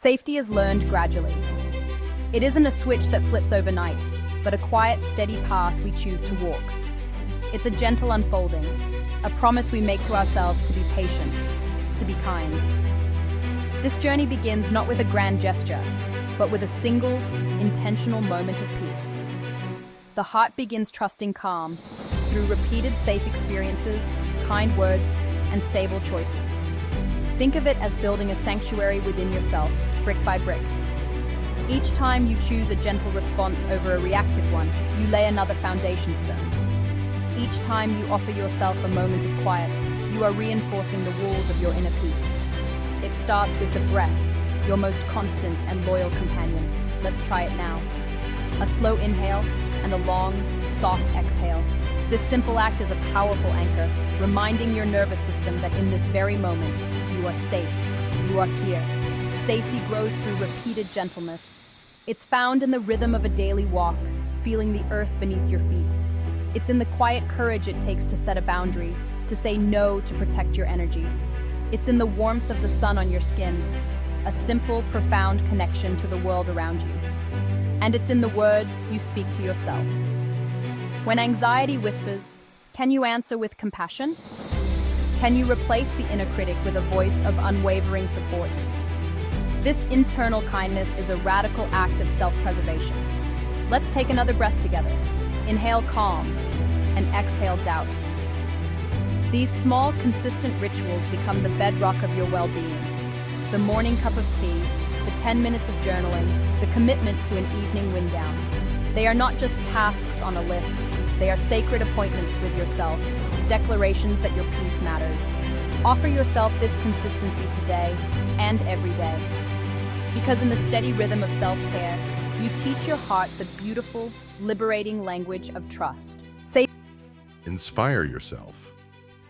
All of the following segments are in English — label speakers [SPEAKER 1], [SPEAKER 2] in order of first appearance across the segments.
[SPEAKER 1] Safety is learned gradually. It isn't a switch that flips overnight, but a quiet, steady path we choose to walk. It's a gentle unfolding, a promise we make to ourselves to be patient, to be kind. This journey begins not with a grand gesture, but with a single, intentional moment of peace. The heart begins trusting calm through repeated safe experiences, kind words, and stable choices. Think of it as building a sanctuary within yourself, brick by brick. Each time you choose a gentle response over a reactive one, you lay another foundation stone. Each time you offer yourself a moment of quiet, you are reinforcing the walls of your inner peace. It starts with the breath, your most constant and loyal companion. Let's try it now. A slow inhale and a long, soft exhale. This simple act is a powerful anchor, reminding your nervous system that in this very moment, you are safe, you are here. Safety grows through repeated gentleness. It's found in the rhythm of a daily walk, feeling the earth beneath your feet. It's in the quiet courage it takes to set a boundary, to say no to protect your energy. It's in the warmth of the sun on your skin, a simple, profound connection to the world around you. And it's in the words you speak to yourself. When anxiety whispers, can you answer with compassion? Can you replace the inner critic with a voice of unwavering support? This internal kindness is a radical act of self-preservation. Let's take another breath together. Inhale calm and exhale doubt. These small, consistent rituals become the bedrock of your well-being. The morning cup of tea, the 10 minutes of journaling, the commitment to an evening wind down. They are not just tasks on a list. They are sacred appointments with yourself, declarations that your peace matters. Offer yourself this consistency today and every day. Because in the steady rhythm of self-care, you teach your heart the beautiful, liberating language of trust.
[SPEAKER 2] Inspire yourself.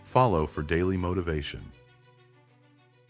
[SPEAKER 2] Follow for daily motivation.